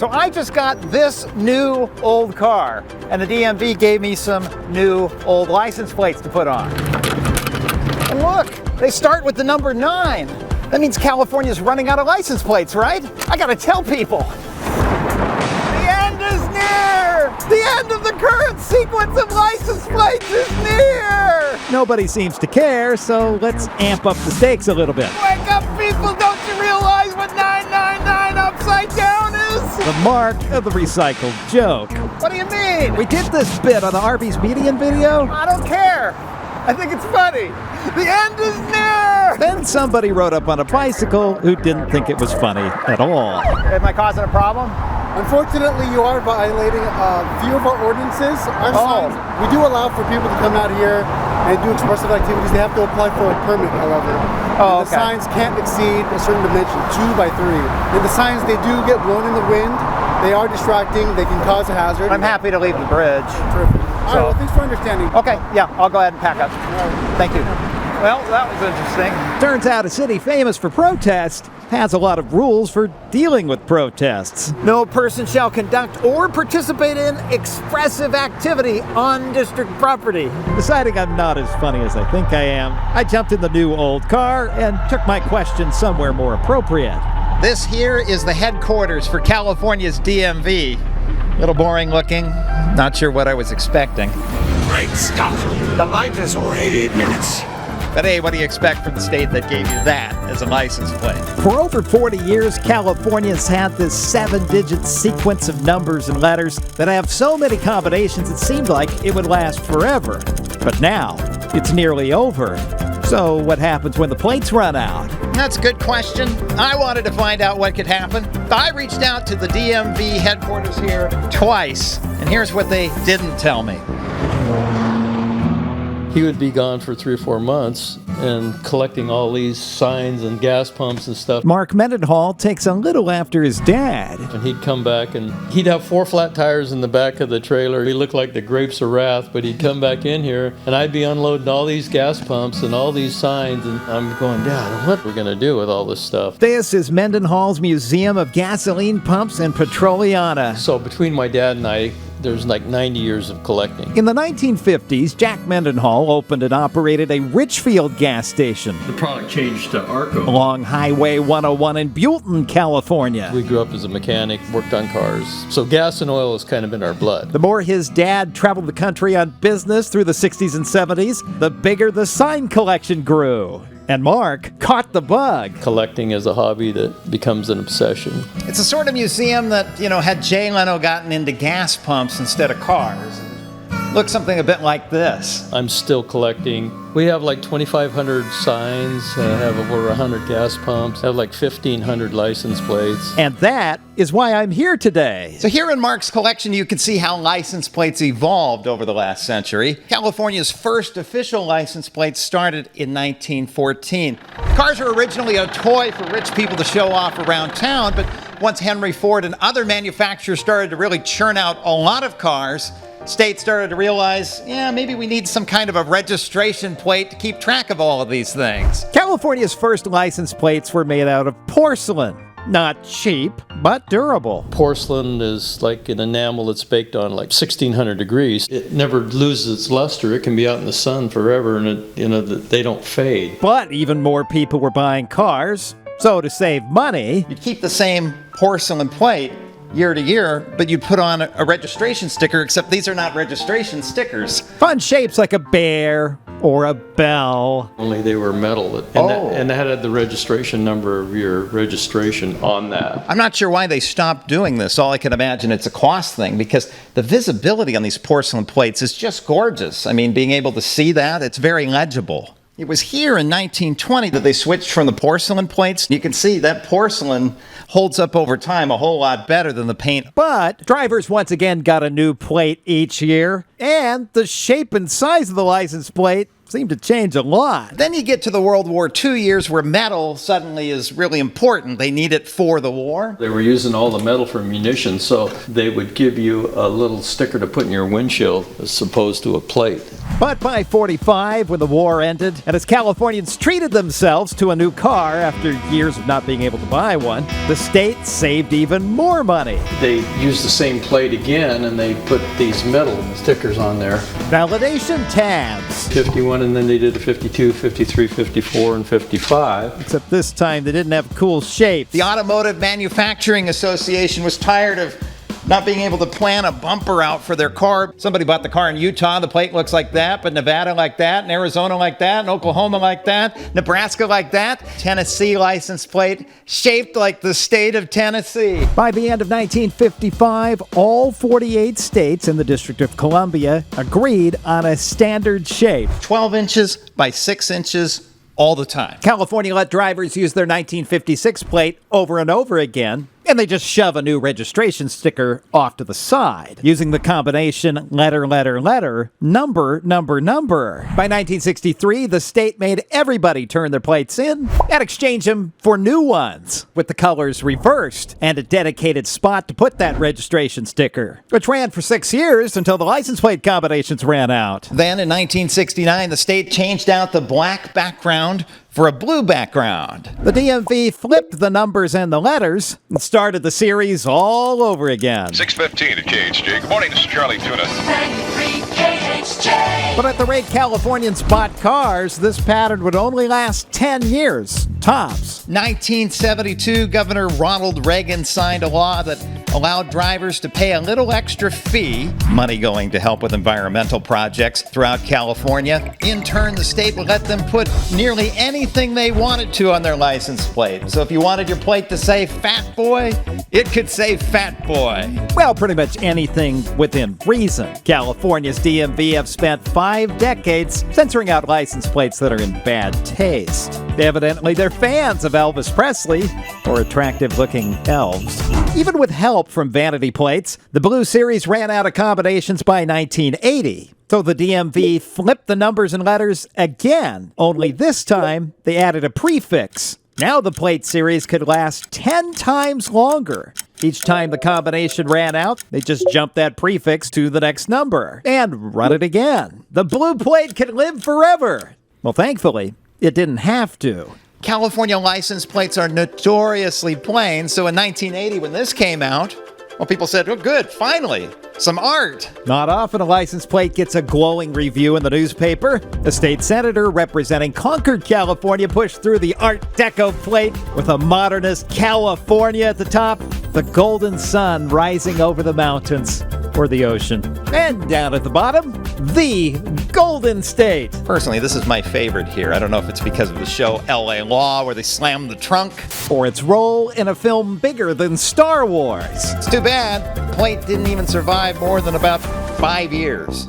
So I just got this new old car, and the DMV gave me some new old license plates to put on. And look, they start with the number 9. That means California's running out of license plates, right? I gotta tell people. The end is near! The end of the current sequence of license plates is near! Nobody seems to care, so let's amp up the stakes a little bit. Wake up, people! Don't you realize what 999 upside down is? The mark of the recycled joke. What do you mean? We did this bit on the Arby's median video. I don't care. I think it's funny. The end is near! Then somebody rode up on a bicycle who didn't think it was funny at all. Am I causing a problem? Unfortunately, you are violating a few of our ordinances. Our signs, we do allow for people to come out here and do expressive activities. They have to apply for a permit, however. The signs can't exceed a certain dimension, 2 by 3. And the signs, they do get blown in the wind. They are distracting. They can cause a hazard. I'm happy to leave the bridge. Terrific. All right, well, thanks for understanding. Okay, yeah, I'll go ahead and pack up. Thank you. Well, that was interesting. Turns out a city famous for protest has a lot of rules for dealing with protests. No person shall conduct or participate in expressive activity on district property. Deciding I'm not as funny as I think I am, I jumped in the new old car and took my question somewhere more appropriate. This here is the headquarters for California's DMV. A little boring looking. Not sure what I was expecting. Great stuff. The light is already 8 minutes. But hey, what do you expect from the state that gave you that as a license plate? For over 40 years, California's had this 7-digit sequence of numbers and letters that have so many combinations it seemed like it would last forever. But now, it's nearly over. So what happens when the plates run out? That's a good question. I wanted to find out what could happen. I reached out to the DMV headquarters here twice, and here's what they didn't tell me. He would be gone for 3 or 4 months and collecting all these signs and gas pumps and stuff. Mark Mendenhall takes a little after his dad. And he'd come back and he'd have 4 flat tires in the back of the trailer. He looked like the grapes of wrath, but he'd come back in here and I'd be unloading all these gas pumps and all these signs. And I'm going, Dad, what are we going to do with all this stuff? This is Mendenhall's Museum of Gasoline Pumps and Petroliana. So between my dad and I, there's like 90 years of collecting. In the 1950s, Jack Mendenhall opened and operated a Richfield gas station. The product changed to Arco. Along Highway 101 in Buellton, California. We grew up as a mechanic, worked on cars. So gas and oil has kind of been our blood. The more his dad traveled the country on business through the 60s and 70s, the bigger the sign collection grew. And Mark caught the bug. Collecting is a hobby that becomes an obsession. It's a sort of museum that, had Jay Leno gotten into gas pumps instead of cars. Looks something a bit like this. I'm still collecting. We have like 2,500 signs, have over 100 gas pumps, have like 1,500 license plates. And that is why I'm here today. So here in Mark's collection, you can see how license plates evolved over the last century. California's first official license plate started in 1914. Cars were originally a toy for rich people to show off around town, but once Henry Ford and other manufacturers started to really churn out a lot of cars, states started to realize, maybe we need some kind of a registration plate to keep track of all of these things. California's first license plates were made out of porcelain. Not cheap, but durable. Porcelain is like an enamel that's baked on like 1,600 degrees. It never loses its luster. It can be out in the sun forever, and they don't fade. But even more people were buying cars. So to save money, you'd keep the same porcelain plate year to year, but you'd put on a registration sticker, except these are not registration stickers. Fun shapes like a bear or a bell. Only they were metal, and that had the registration number of your registration on that. I'm not sure why they stopped doing this. All I can imagine it's a cost thing, because the visibility on these porcelain plates is just gorgeous. I mean, being able to see that, it's very legible. It was here in 1920 that they switched from the porcelain plates. You can see that porcelain holds up over time a whole lot better than the paint. But drivers once again got a new plate each year, and the shape and size of the license plate seemed to change a lot. Then you get to the World War II years where metal suddenly is really important. They need it for the war. They were using all the metal for munitions, so they would give you a little sticker to put in your windshield as opposed to a plate. But by 45, when the war ended, and as Californians treated themselves to a new car after years of not being able to buy one, the state saved even more money. They used the same plate again, and they put these metal stickers on there. Validation tabs. 51, and then they did a 52, 53, 54, and 55. Except this time they didn't have cool shapes. The Automotive Manufacturing Association was tired of not being able to plan a bumper out for their car. Somebody bought the car in Utah, the plate looks like that, but Nevada like that, and Arizona like that, and Oklahoma like that, Nebraska like that. Tennessee license plate shaped like the state of Tennessee. By the end of 1955, all 48 states and the District of Columbia agreed on a standard shape. 12 inches by 6 inches all the time. California let drivers use their 1956 plate over and over again, and they just shove a new registration sticker off to the side, using the combination letter, letter, letter, number, number, number. By 1963, the state made everybody turn their plates in and exchange them for new ones, with the colors reversed and a dedicated spot to put that registration sticker, which ran for 6 years until the license plate combinations ran out. Then in 1969, the state changed out the black background for a blue background. The DMV flipped the numbers and the letters and started the series all over again. 6:15 at KHJ. Good morning, this is Charlie Tuna. 93 KHJ. But at the rate Californians bought cars, this pattern would only last 10 years, tops. 1972, Governor Ronald Reagan signed a law that allowed drivers to pay a little extra fee, money going to help with environmental projects throughout California. In turn, the state would let them put nearly anything they wanted to on their license plate. So if you wanted your plate to say Fat Boy, it could say Fat Boy. Well, pretty much anything within reason. California's DMV have spent 5 decades censoring out license plates that are in bad taste. Evidently, they're fans of Elvis Presley or attractive-looking elves. Even with help from vanity plates, the Blue Series ran out of combinations by 1980. So the DMV flipped the numbers and letters again, only this time they added a prefix. Now the plate series could last 10 times longer. Each time the combination ran out, they just jumped that prefix to the next number and run it again. The blue plate could live forever. Well, thankfully, it didn't have to. California license plates are notoriously plain, so in 1980, when this came out, well, people said, oh, good, finally, some art. Not often a license plate gets a glowing review in the newspaper. A state senator representing Concord, California pushed through the Art Deco plate with a modernist California at the top, the golden sun rising over the mountains or the ocean. And down at the bottom, the Golden State. Personally, this is my favorite here. I don't know if it's because of the show L.A. Law, where they slam the trunk, or its role in a film bigger than Star Wars. It's too bad the plate didn't even survive more than about 5 years.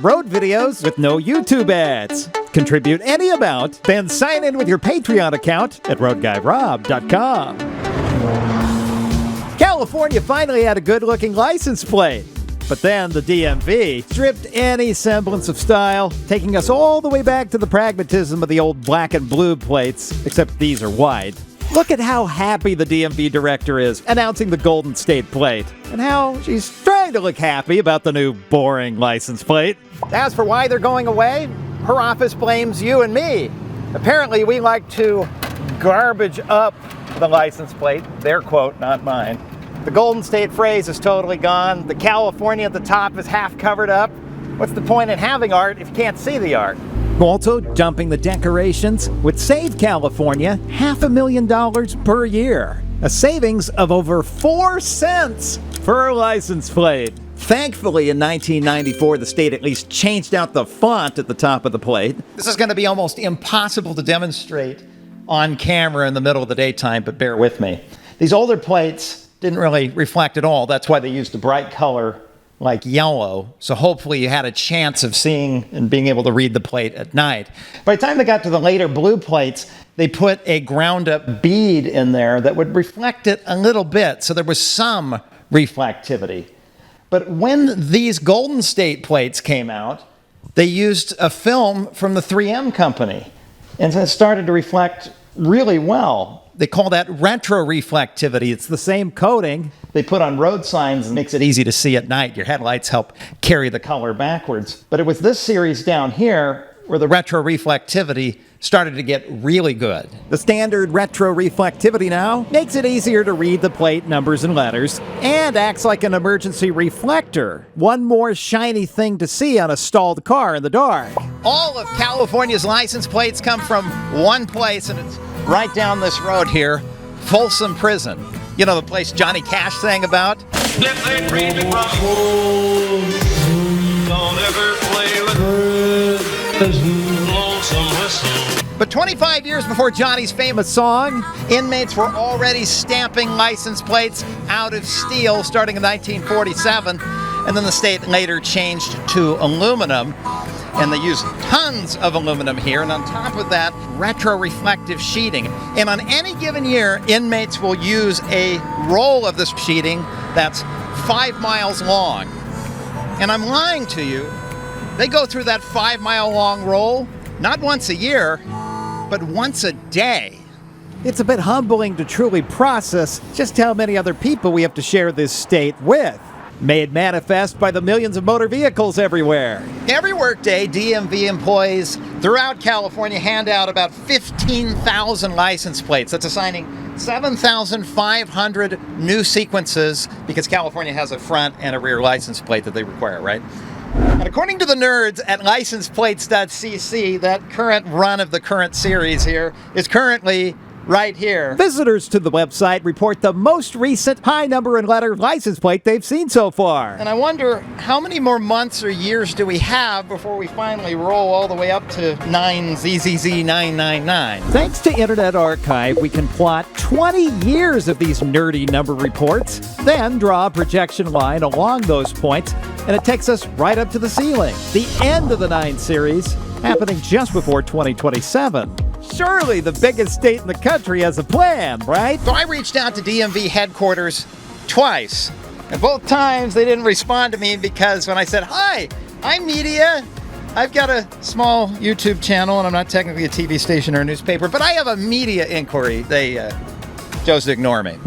Road videos with no YouTube ads. Contribute any amount, then sign in with your Patreon account at roadguyrob.com. California finally had a good-looking license plate. But then the DMV stripped any semblance of style, taking us all the way back to the pragmatism of the old black and blue plates, except these are wide. Look at how happy the DMV director is announcing the Golden State plate, and how she's trying to look happy about the new boring license plate. As for why they're going away, her office blames you and me. Apparently we like to garbage up the license plate. Their quote, not mine. The Golden State phrase is totally gone. The California at the top is half covered up. What's the point in having art if you can't see the art? Also, dumping the decorations would save California $500,000 per year. A savings of over 4 cents per license plate. Thankfully, in 1994, the state at least changed out the font at the top of the plate. This is going to be almost impossible to demonstrate on camera in the middle of the daytime, but bear with me. These older plates didn't really reflect at all. That's why they used a bright color like yellow. So hopefully you had a chance of seeing and being able to read the plate at night. By the time they got to the later blue plates, they put a ground up bead in there that would reflect it a little bit. So there was some reflectivity. But when these Golden State plates came out, they used a film from the 3M company, and it started to reflect really well. They call that retroreflectivity. It's the same coating they put on road signs and makes it easy to see at night. Your headlights help carry the color backwards. But it was this series down here where the retroreflectivity started to get really good. The standard retroreflectivity now makes it easier to read the plate numbers and letters and acts like an emergency reflector. One more shiny thing to see on a stalled car in the dark. All of California's license plates come from one place, and it's right down this road here, Folsom Prison. You know the place Johnny Cash sang about? If they treat me wrong, don't ever play with lonesome whistle. But 25 years before Johnny's famous song, inmates were already stamping license plates out of steel starting in 1947, and then the state later changed to aluminum. And they use tons of aluminum here, and on top of that, retroreflective sheeting. And on any given year, inmates will use a roll of this sheeting that's 5 miles long. And I'm lying to you, they go through that 5-mile long roll, not once a year, but once a day. It's a bit humbling to truly process just how many other people we have to share this state with. Made manifest by the millions of motor vehicles everywhere. Every workday, DMV employees throughout California hand out about 15,000 license plates. That's assigning 7,500 new sequences because California has a front and a rear license plate that they require, right? And according to the nerds at licenseplates.cc, that current run of the current series here is currently right here. Visitors to the website report the most recent high number and letter license plate they've seen so far. And I wonder how many more months or years do we have before we finally roll all the way up to 9ZZZ999? Thanks to Internet Archive, we can plot 20 years of these nerdy number reports, then draw a projection line along those points, and it takes us right up to the ceiling. The end of the 9 series, happening just before 2027. Surely the biggest state in the country has a plan, right? So I reached out to DMV headquarters twice, and both times they didn't respond to me because when I said, "Hi, I'm media. I've got a small YouTube channel, and I'm not technically a TV station or a newspaper, but I have a media inquiry," they chose to ignore me.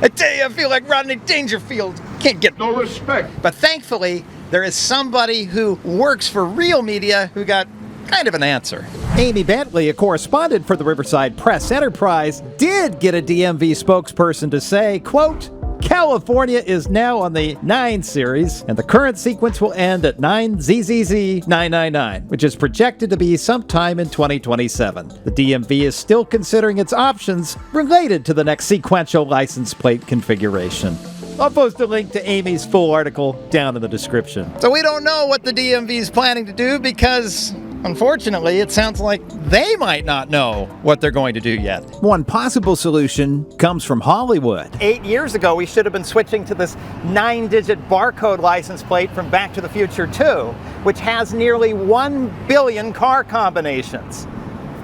I tell you, I feel like Rodney Dangerfield. Can't get no respect. But thankfully, there is somebody who works for real media who got kind of an answer. Amy Bentley, a correspondent for the Riverside Press Enterprise, did get a DMV spokesperson to say, quote, "California is now on the 9 series, and the current sequence will end at 9ZZZ999, which is projected to be sometime in 2027. The DMV is still considering its options related to the next sequential license plate configuration." I'll post a link to Amy's full article down in the description. So we don't know what the DMV is planning to do because, unfortunately, it sounds like they might not know what they're going to do yet. One possible solution comes from Hollywood. 8 years ago, we should have been switching to this 9-digit barcode license plate from Back to the Future 2, which has nearly 1 billion car combinations.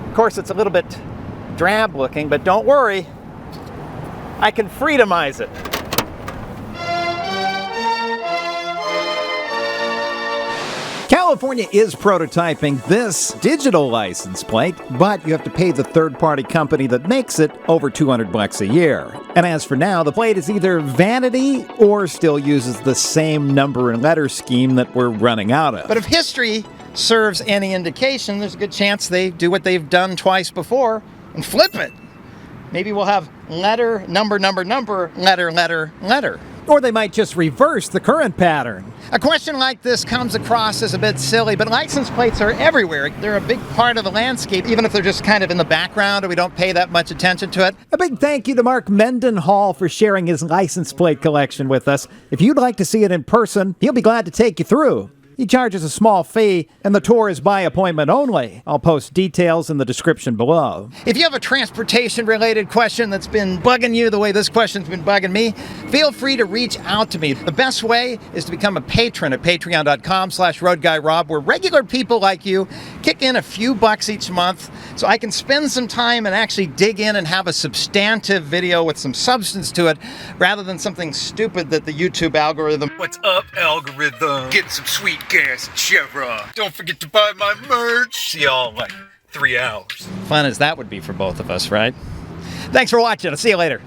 Of course, it's a little bit drab looking, but don't worry, I can freedomize it. California is prototyping this digital license plate, but you have to pay the third-party company that makes it over $200 a year. And as for now, the plate is either vanity or still uses the same number and letter scheme that we're running out of. But if history serves any indication, there's a good chance they do what they've done twice before and flip it. Maybe we'll have letter, number, number, number, letter, letter, letter. Or they might just reverse the current pattern. A question like this comes across as a bit silly, but license plates are everywhere. They're a big part of the landscape, even if they're just kind of in the background or we don't pay that much attention to it. A big thank you to Mark Mendenhall for sharing his license plate collection with us. If you'd like to see it in person, he'll be glad to take you through. He charges a small fee, and the tour is by appointment only. I'll post details in the description below. If you have a transportation-related question that's been bugging you the way this question's been bugging me, feel free to reach out to me. The best way is to become a patron at patreon.com/roadguyrob, where regular people like you kick in a few bucks each month so I can spend some time and actually dig in and have a substantive video with some substance to it, rather than something stupid that the YouTube algorithm... What's up, algorithm? Getting some sweet gas and Chevron. Don't forget to buy my merch. See y'all in like 3 hours. Fun as that would be for both of us, right? Thanks for watching. I'll see you later.